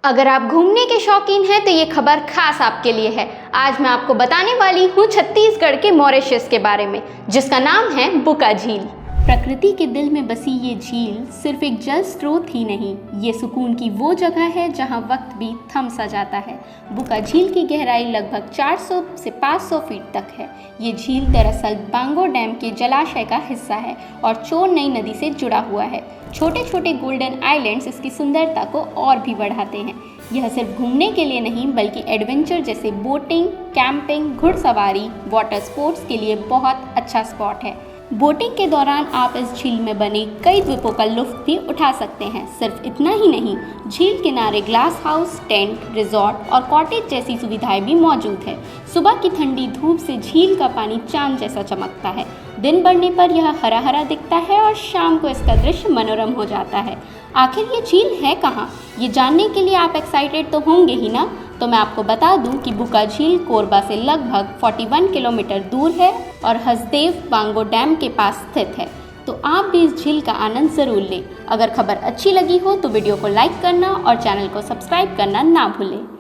अगर आप घूमने के शौकीन हैं तो ये खबर खास आपके लिए है। आज मैं आपको बताने वाली हूँ छत्तीसगढ़ के मॉरिशस के बारे में, जिसका नाम है बुका झील। प्रकृति के दिल में बसी ये झील सिर्फ एक जल स्रोत ही नहीं, ये सुकून की वो जगह है जहाँ वक्त भी थम सा जाता है। बुका झील की गहराई लगभग 400 से 500 फीट तक है। ये झील दरअसल बांगो डैम के जलाशय का हिस्सा है और चोरनई नदी से जुड़ा हुआ है। छोटे छोटे गोल्डन आइलैंड्स इसकी सुंदरता को और भी बढ़ाते हैं। यह सिर्फ घूमने के लिए नहीं बल्कि एडवेंचर जैसे बोटिंग, कैंपिंग, घुड़सवारी, वाटर स्पोर्ट्स के लिए बहुत अच्छा स्पॉट है। बोटिंग के दौरान आप इस झील में बने कई द्वीपों का लुत्फ भी उठा सकते हैं। सिर्फ इतना ही नहीं, झील किनारे ग्लास हाउस, टेंट, रिजॉर्ट और कॉटेज जैसी सुविधाएं भी मौजूद है। सुबह की ठंडी धूप से झील का पानी चांद जैसा चमकता है। दिन बढ़ने पर यह हरा हरा दिखता है और शाम को इसका दृश्य मनोरम हो जाता है। आखिर ये झील है कहाँ, ये जानने के लिए आप एक्साइटेड तो होंगे ही ना। तो मैं आपको बता दूं कि बुका झील कोरबा से लगभग 41 किलोमीटर दूर है और हसदेव बांगो डैम के पास स्थित है। तो आप भी इस झील का आनंद जरूर लें। अगर खबर अच्छी लगी हो तो वीडियो को लाइक करना और चैनल को सब्सक्राइब करना ना भूलें।